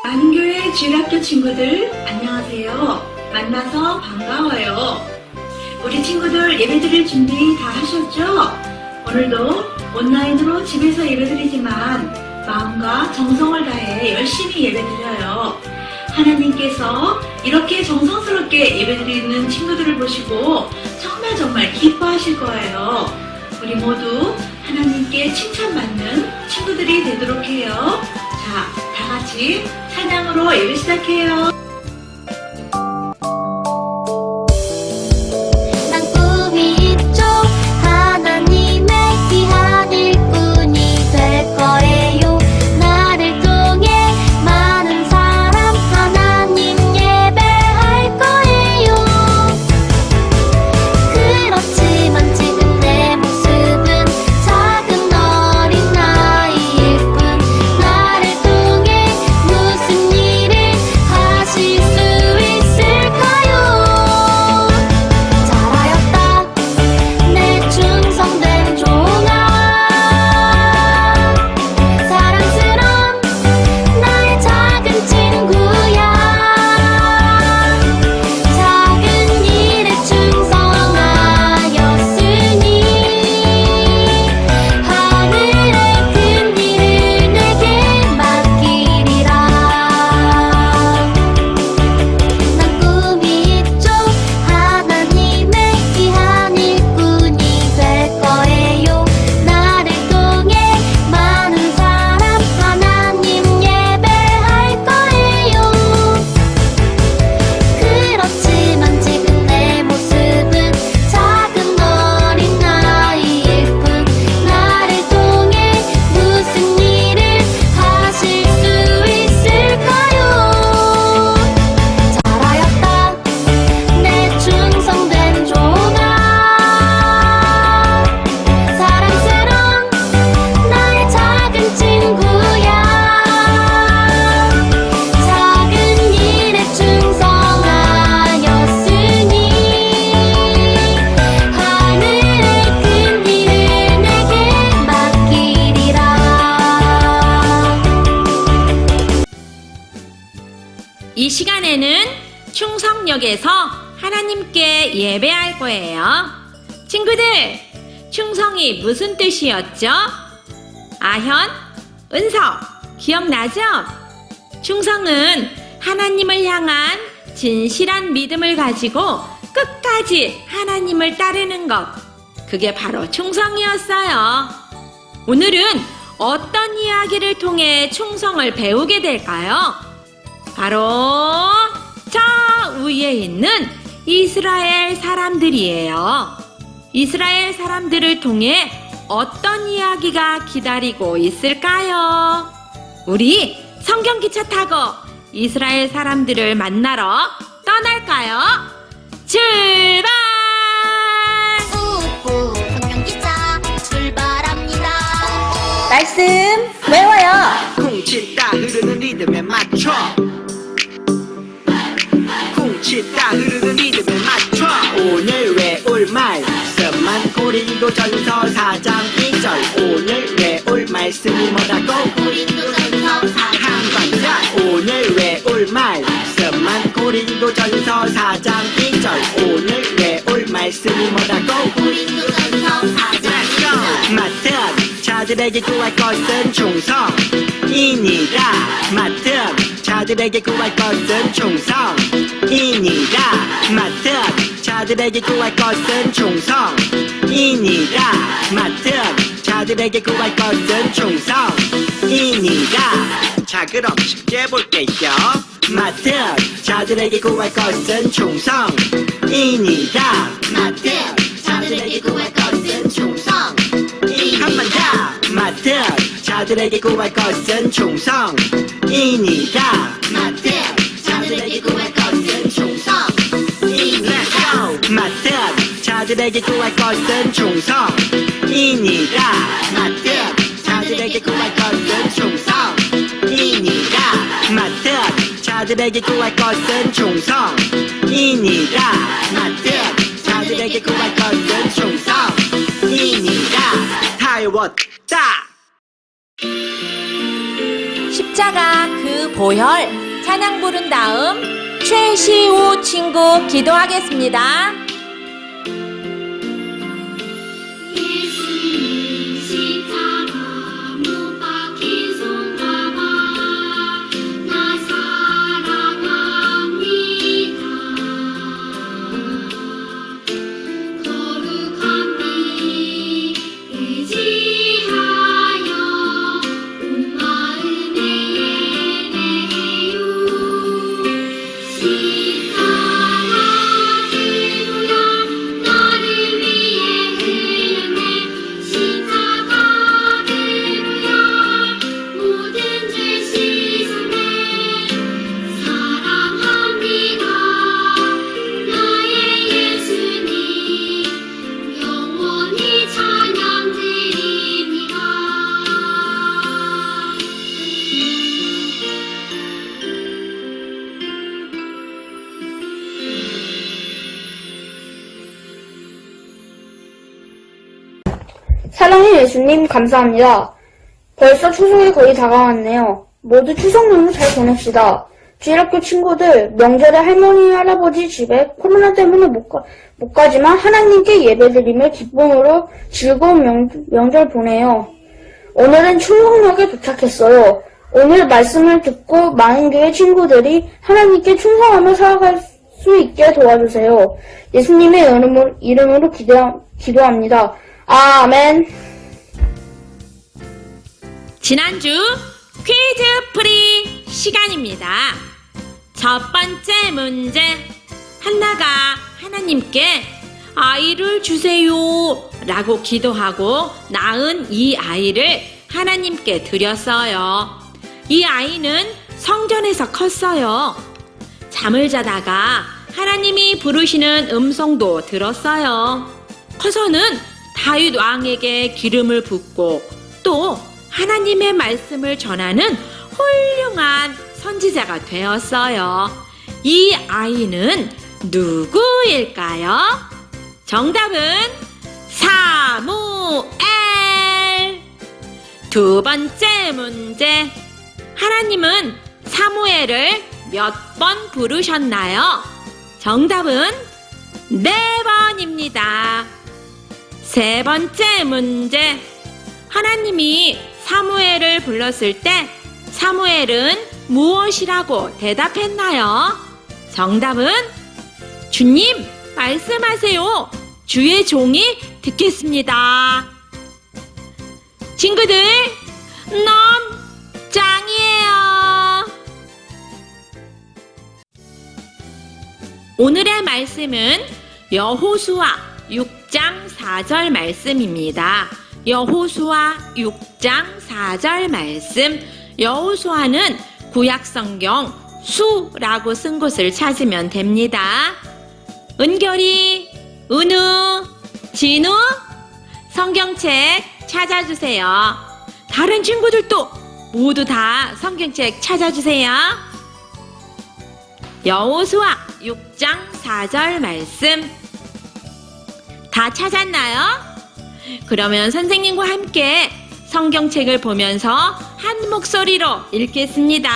안교회 주일학교 친구들 안녕하세요. 만나서 반가워요. 우리 친구들 예배드릴 준비 다 하셨죠? 오늘도 온라인으로 집에서 예배드리지만 마음과 정성을 다해 열심히 예배드려요. 하나님께서 이렇게 정성스럽게 예배드리는 친구들을 보시고 정말 기뻐하실 거예요. 우리 모두 하나님께 칭찬받는 친구들이 되도록 해요. 자, 다 같이 찬양으로 예배 시작해요. 난 꿈이 있죠. 하나님의 귀한 일꾼이 될 거예요. 나를 통해 많은 사람 하나님 예배할 거예요. 그렇지만 지금 내 모습은 작은 어린아이일 뿐. 나를 통해 무슨 일을 하실 수 있을까요? 잘하였다 내 충성된 종아. 사랑스런 나의 작은 친구야. 작은 일에 충성하였으니 하늘의 큰 일을 내게 맡기리라. 난 꿈이 있죠. 하나님의 귀한 일꾼이 될 거예요. 나를 통해 많은 사람 하나님 예배할 거예요. 그렇지만 지금 내 모습은 작은 어린아이일 뿐. 나를 통해 무슨 일을 하실 수 있을까요? 잘하였다 내 충성된 종아. 사랑스런 나의 작은 친구야. 작은 일에 충성하였으니 하늘의 큰 일을 내게 맡기리라. 이 시간에는 충성역에서 하나님께 예배할 거예요. 친구들, 충성이 무슨 뜻이었죠? 아현, 은석, 기억나죠? 충성은 하나님을 향한 진실한 믿음을 가지고 끝까지 하나님을 따르는 것. 그게 바로 충성이었어요. 오늘은 어떤 이야기를 통해 충성을 배우게 될까요? 바로 저 위에 있는 이스라엘 사람들이에요. 이스라엘 사람들을 통해 어떤 이야기가 기다리고 있을까요? 우리 성경 기차 타고 이스라엘 사람들을 만나러 떠날까요? 출발! 우후 성경기차 출발합니다. 말씀 외워요. 쿵치다 흐르는 리듬에 맞춰 쿵치다 흐르는 리듬에 맞춰 오늘 외울 말씀만 고린도전서 4장 2절 오늘 외울 말씀이 뭐라고 고린도전서 4장 한 번더 오늘 외울 말씀만 고린도전서 4장 2절 오늘 외울 말씀이 뭐라고 고린도전서 4장 2절 맡은 자들에게 구할 것은 충성이니라. 맡은 자들에게 구할 것은 충성이니라. 맡은 자들에게 구할 것은 충성이니라. 맡은 자들에게 구할 것은 충성이니라. 자, 그럼 쉽게 볼게요. 맡은 자들에게 구할 것은 충성이니라. 맡은 자들에게 구할 것은 충성이니라. 한 번 더. 맡은 자들에게 구할 것은 충성이니라. 맡은 자들에게 구할 것은 충성이니라. 맡은 자들에게 구할 것은 충성이니라. 맡은 자들에게 구할 것은 충성이니라. 맡은 자들에게 구할 것은 충성이니라. 맡은 자들에게 구할 것은 충성이니라. 다 외웠다. 십자가 그 보혈 찬양 부른 다음 최시우 친구 기도하겠습니다. 예수님 십자가 못 박힌 손잡아 나 사랑합니다. 거룩한 피 의지하여 온 마음에 예배해요. 십자가 지구야 나를 위해 흘렸네. 십자가 지구야 모든 죄 씻었네. 사랑합니다 나의 예수님 영원히 찬양드립니다. 사랑의 예수님 감사합니다. 벌써 추석이 거의 다가왔네요. 모두 추석 연휴 잘 보냅시다. 주일학교 친구들 명절에 할머니 할아버지 집에 코로나 때문에 못 가지만 하나님께 예배드리며 기쁨으로 즐거운 명절 보내요. 오늘은 충성역에 도착했어요. 오늘 말씀을 듣고 많은 교회 친구들이 하나님께 충성하며 살아갈 수 있게 도와주세요. 예수님의 이름으로 기도합니다. 아멘. 지난주 퀴즈 풀이 시간입니다. 첫 번째 문제. 한나가 하나님께 아이를 주세요 라고 기도하고 낳은 이 아이를 하나님께 드렸어요. 이 아이는 성전에서 컸어요. 잠을 자다가 하나님이 부르시는 음성도 들었어요. 커서는 다윗 왕에게 기름을 붓고 또 하나님의 말씀을 전하는 훌륭한 선지자가 되었어요. 이 아이는 누구일까요? 정답은 사무엘. 두 번째 문제. 하나님은 사무엘을 몇 번 부르셨나요? 정답은 4번입니다. 세 번째 문제. 하나님이 사무엘을 불렀을 때 사무엘은 무엇이라고 대답했나요? 정답은 주님 말씀하세요. 주의 종이 듣겠습니다. 친구들, 너무 짱이에요. 오늘의 말씀은 여호수아 6장 4절 말씀입니다. 여호수아 6장 4절 말씀. 여호수아는 구약성경 수라고 쓴 곳을 찾으면 됩니다. 은결이, 은우, 진우, 성경책 찾아주세요. 다른 친구들도 모두 다 성경책 찾아주세요. 여호수아 6장 4절 말씀 다 찾았나요? 그러면 선생님과 함께 성경책을 보면서 한 목소리로 읽겠습니다.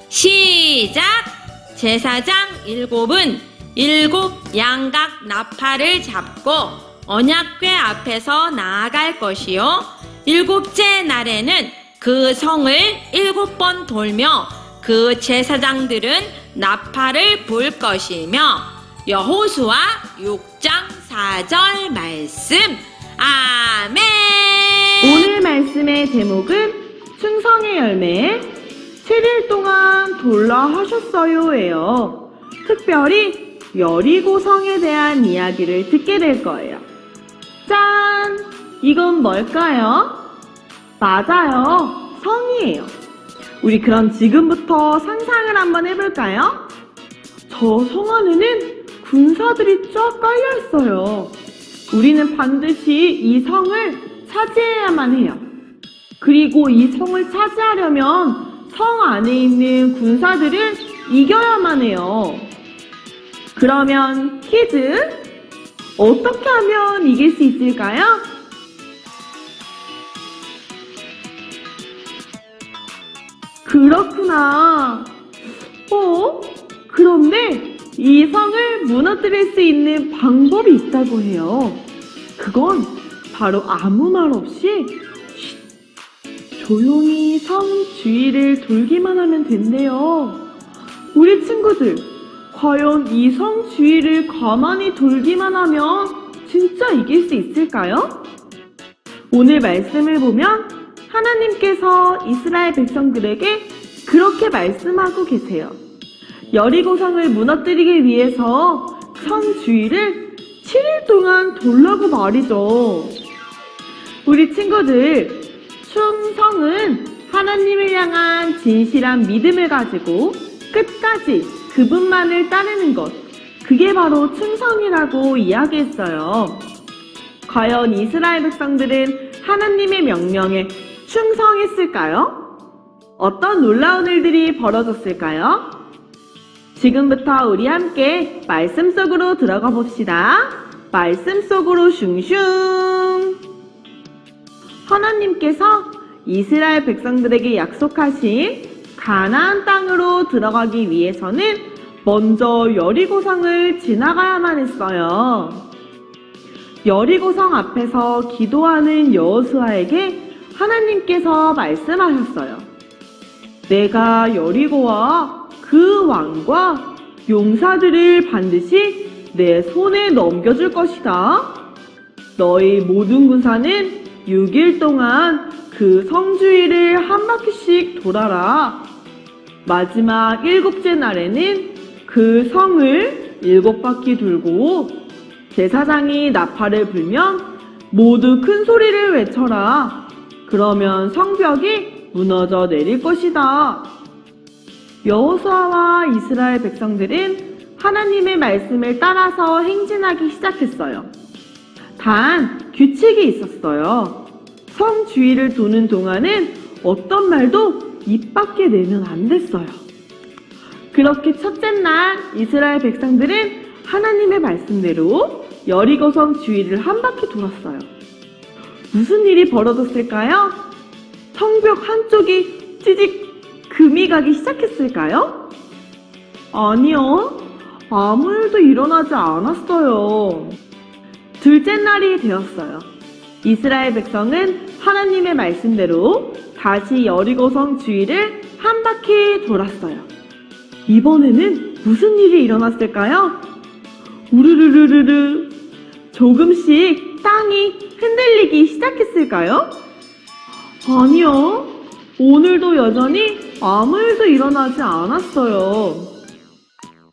시작! 제사장 7은 7 양각 나팔을 잡고 언약궤 앞에서 나아갈 것이요 7째 날에는 그 성을 7번 돌며 그 제사장들은 나팔을 불 것이며 여호수아 6장 4절 말씀. 아멘. 오늘 말씀의 제목은 충성의 열매 7일 동안 돌라 하셨어요예요. 특별히 여리고성에 대한 이야기를 듣게 될 거예요. 짠! 이건 뭘까요? 맞아요. 성이에요. 우리 그럼 지금부터 상상을 한번 해볼까요? 저 성 안에는 군사들이 쫙 깔려 있어요. 우리는 반드시 이 성을 차지해야만 해요. 그리고 이 성을 차지하려면 성 안에 있는 군사들을 이겨야만 해요. 그러면 퀴즈! 어떻게 하면 이길 수 있을까요? 그 그렇구나. 그런데 이 성을 무너뜨릴 수 있는 방법이 있다고 해요. 그건 바로 아무 말 없이 조용히 성 주위를 돌기만 하면 된대요. 우리 친구들, 과연 이 성 주위를 가만히 돌기만 하면 진짜 이길 수 있을까요? 오늘 말씀을 보면 하나님께서 이스라엘 백성들에게 그렇게 말씀하고 계세요. 여리고 성을 무너뜨리기 위해서 성 주위를 7일 동안 돌라고 말이죠. 우리 친구들, 충성은 하나님을 향한 진실한 믿음을 가지고 끝까지 그분만을 따르는 것, 그게 바로 충성이라고 이야기했어요. 과연 이스라엘 백성들은 하나님의 명령에 충성했을까요? 어떤 놀라운 일들이 벌어졌을까요? 지금부터 우리 함께 말씀 속으로 들어가 봅시다. 말씀 속으로 슝슝! 하나님께서 이스라엘 백성들에게 약속하신 가나안 땅으로 들어가기 위해서는 먼저 여리고성을 지나가야만 했어요. 여리고성 앞에서 기도하는 여호수아에게 하나님께서 말씀하셨어요. 내가 여리고와 그 왕과 용사들을 반드시 내 손에 넘겨줄 것이다. 너희 모든 군사는 6일 동안 그 성 주위를 한 바퀴씩 돌아라. 마지막 7째 날에는 그 성을 7바퀴 돌고 제사장이 나팔을 불면 모두 큰 소리를 외쳐라. 그러면 성벽이 무너져 내릴 것이다. 여호수아와 이스라엘 백성들은 하나님의 말씀을 따라서 행진하기 시작했어요. 단 규칙이 있었어요. 성 주위를 도는 동안은 어떤 말도 입 밖에 내면 안 됐어요. 그렇게 첫째 날 이스라엘 백성들은 하나님의 말씀대로 여리고성 주위를 한 바퀴 돌았어요. 무슨 일이 벌어졌을까요? 성벽 한쪽이 찌직 금이 가기 시작했을까요? 아니요. 아무 일도 일어나지 않았어요. 둘째 날이 되었어요. 이스라엘 백성은 하나님의 말씀대로 다시 여리고성 주위를 한 바퀴 돌았어요. 이번에는 무슨 일이 일어났을까요? 우르르르르르 조금씩 땅이 흔들리기 시작했을까요? 아니요. 오늘도 여전히 아무 일도 일어나지 않았어요.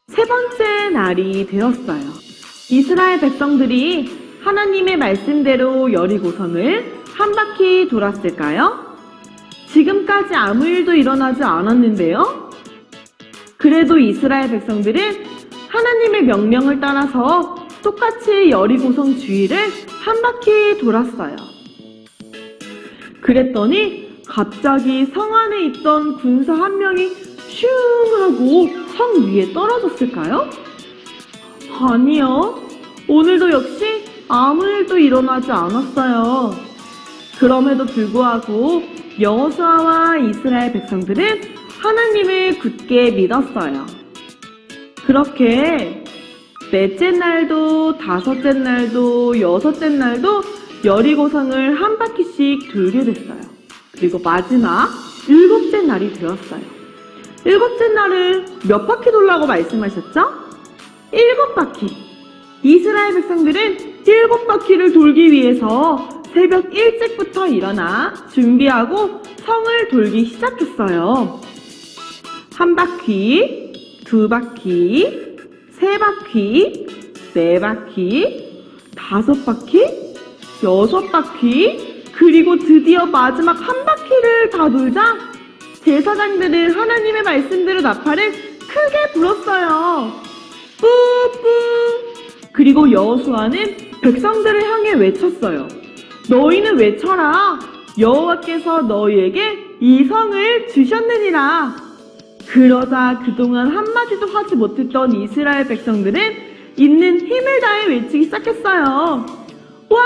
세 번째 날이 되었어요. 이스라엘 백성들이 하나님의 말씀대로 여리고성을 한 바퀴 돌았을까요? 지금까지 아무 일도 일어나지 않았는데요. 그래도 이스라엘 백성들은 하나님의 명령을 따라서 똑같이 여리고성 주위를 한 바퀴 돌았어요. 그랬더니 갑자기 성 안에 있던 군사 한 명이 슝 하고 성 위에 떨어졌을까요? 아니요. 오늘도 역시 아무 일도 일어나지 않았어요. 그럼에도 불구하고 여호수아와 이스라엘 백성들은 하나님을 굳게 믿었어요. 그렇게 넷째 날도 다섯째 날도 여섯째 날도 여리고성을 한 바퀴씩 돌게 됐어요. 그리고 마지막 7째 날이 되었어요. 7째 날은 몇 바퀴 돌라고 말씀하셨죠? 7바퀴. 이스라엘 백성들은 7바퀴를 돌기 위해서 새벽 일찍부터 일어나 준비하고 성을 돌기 시작했어요. 한 바퀴, 2바퀴, 3바퀴, 4바퀴, 5바퀴, 6바퀴, 그리고 드디어 마지막 한 바퀴를 다 돌자 제사장들은 하나님의 말씀대로 나팔을 크게 불었어요. 뿌뿌. 그리고 여호수아는 백성들을 향해 외쳤어요. 너희는 외쳐라. 여호와께서 너희에게 이 성을 주셨느니라. 그러자 그동안 한마디도 하지 못했던 이스라엘 백성들은 있는 힘을 다해 외치기 시작했어요. 와!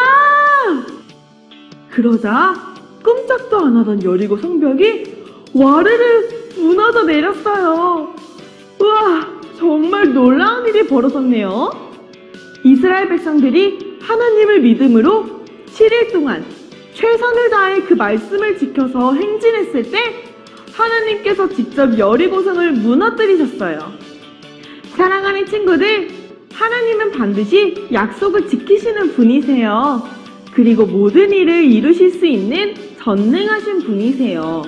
그러자 꼼짝도 안 하던 여리고 성벽이 와르르 무너져 내렸어요. 우와, 정말 놀라운 일이 벌어졌네요. 이스라엘 백성들이 하나님을 믿음으로 7일 동안 최선을 다해 그 말씀을 지켜서 행진했을 때 하나님께서 직접 여리고성을 무너뜨리셨어요. 사랑하는 친구들, 하나님은 반드시 약속을 지키시는 분이세요. 그리고 모든 일을 이루실 수 있는 전능하신 분이세요.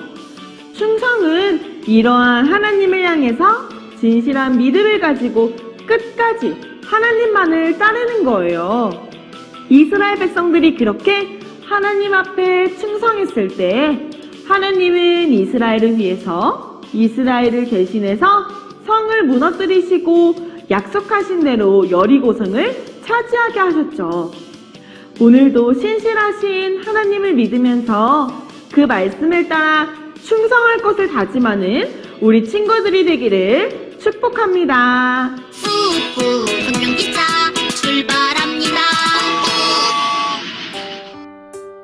충성은 이러한 하나님을 향해서 진실한 믿음을 가지고 끝까지 하나님만을 따르는 거예요. 이스라엘 백성들이 그렇게 하나님 앞에 충성했을 때 하나님은 이스라엘을 위해서 이스라엘을 대신해서 성을 무너뜨리시고 약속하신 대로 여리고성을 차지하게 하셨죠. 오늘도 신실하신 하나님을 믿으면서 그 말씀을 따라 충성할 것을 다짐하는 우리 친구들이 되기를 축복합니다. 후후 성경기차 출발합니다.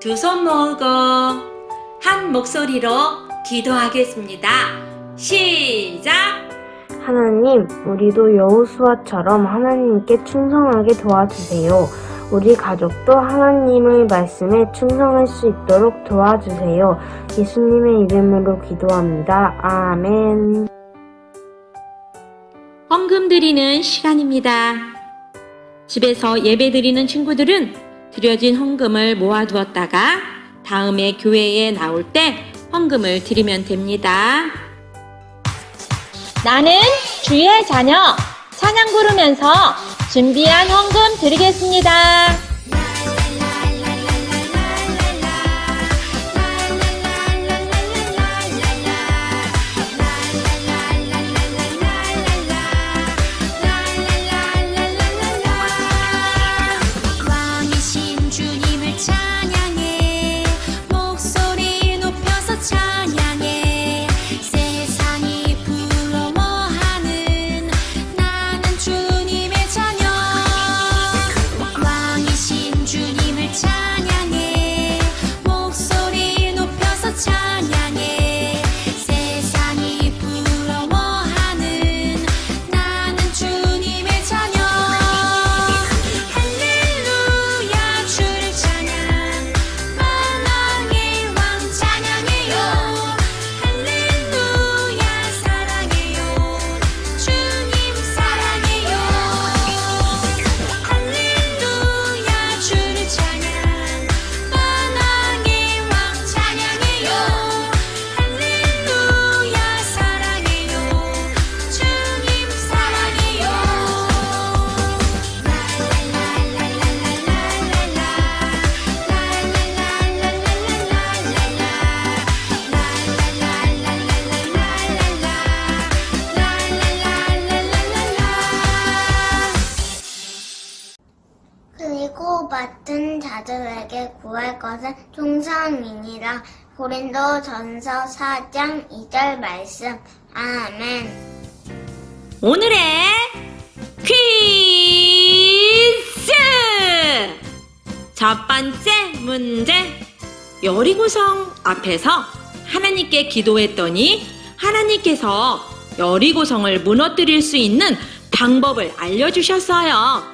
두 손 모으고 한 목소리로 기도하겠습니다. 시작! 하나님, 우리도 여호수아처럼 하나님께 충성하게 도와주세요. 우리 가족도 하나님의 말씀에 충성할 수 있도록 도와주세요. 예수님의 이름으로 기도합니다. 아멘. 헌금 드리는 시간입니다. 집에서 예배 드리는 친구들은 드려진 헌금을 모아두었다가 다음에 교회에 나올 때 헌금을 드리면 됩니다. 나는 주의 자녀 찬양 부르면서 준비한 헌금 드리겠습니다. 왕이신 주님을 찬양해 목소리 높여서 찬양해 세상이 부러워하는 나는 주님의 자녀 왕이신 주님을 찬양해 목소리 높여서 찬양해 세상이 부러워하는 나는 주님의 자녀 할렐루야 주를 찬양 만왕의 왕 찬양해요 할렐루야 사랑해요 주님 사랑해요 할렐루야 주를 찬양 만왕의 왕 찬양해요 할렐루야 사랑해요 주님 사랑해요 그리고 맡은 자들에게 구할 것은 충성이니라. 고린도전서 4장 2절 말씀. 아멘. 오늘의 퀴즈! 첫 번째 문제. 여리고성 앞에서 하나님께 기도했더니 하나님께서 여리고성을 무너뜨릴 수 있는 방법을 알려주셨어요.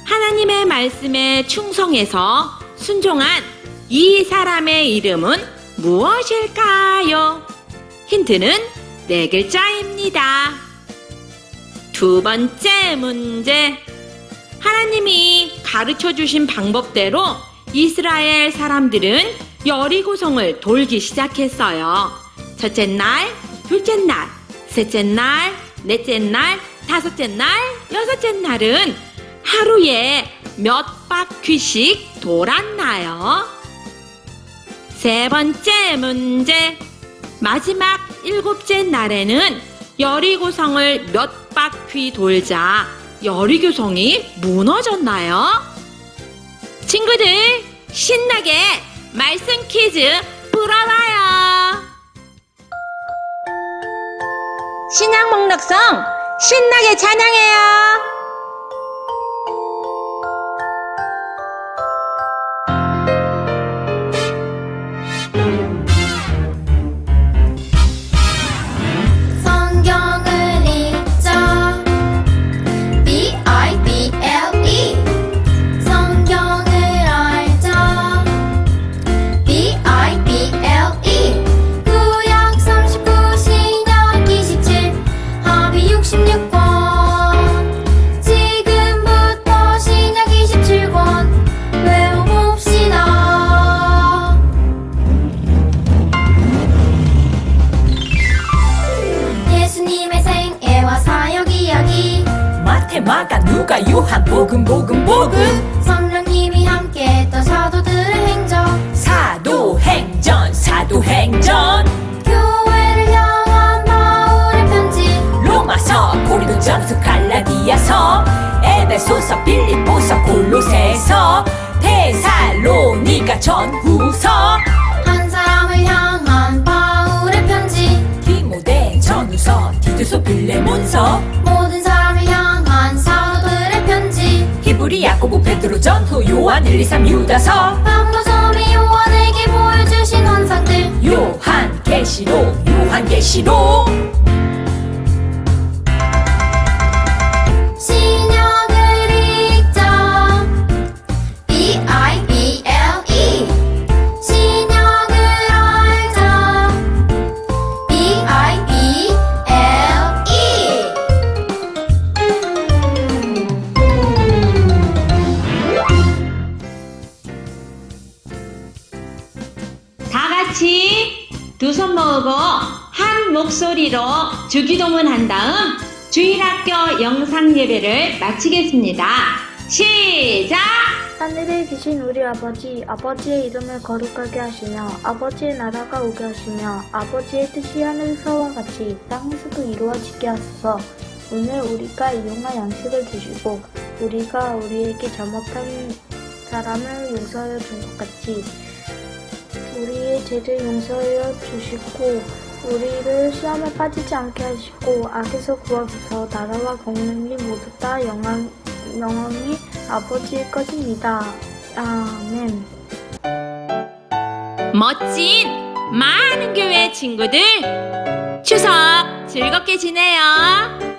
하나님의 말씀에 충성해서 순종한 이 사람의 이름은 무엇일까요? 힌트는 4글자입니다. 두 번째 문제. 하나님이 가르쳐 주신 방법대로 이스라엘 사람들은 여리고성을 돌기 시작했어요. 첫째 날, 둘째 날, 셋째 날, 넷째 날, 다섯째 날, 여섯째 날은 하루에 몇 바퀴씩 돌았나요? 세 번째 문제. 마지막 7째 날에는 여리고성을 몇 바퀴 돌자 여리고성이 무너졌나요? 친구들, 신나게 말씀 퀴즈 풀어봐요. 신약 목록성 신나게 찬양해요. 테마가 누가 요한 복음 복음 복음 성령님이 함께했던 사도들의 행적 사도행전 사도행전 교회를 향한 바울의 편지 로마서 고린도전서 갈라디아서 에베소서 빌립보서 골로새서 데살로니가 전후서 한 사람을 향한 바울의 편지 디모데 전후서 디도서 빌레몬서 모든 사람을 향한 사도들의 편지 히브리 야고보 베드로 전후 요한 1, 2, 3 유다서 박노점이 요한에게 보여주신 환상들 요한계시록 요한계시록 신약을 읽자 B-I-B-L-E 신약을 알자 B-I-B-L-E 다 같이 두 손 모으고 한 목소리로 주기도문 한 다음 주일학교 영상 예배를 마치겠습니다. 시작! 하늘에 계신 우리 아버지, 아버지의 이름을 거룩하게 하시며 아버지의 나라가 오게 하시며 아버지의 뜻이 하늘에서와 같이 땅에서도 이루어지게 하소서. 오늘 우리가 일용할 양식을 주시고 우리가 우리에게 잘못한 사람을 용서하여 준 것 같이 우리의 죄를 용서하여 주시고 우리를 시험에 빠지지 않게 하시고 악에서 구하소서. 나라와 권능이 모두 다 영광이 아버지의 것입니다. 아멘. 멋진 많은 교회 친구들 추석 즐겁게 지내요.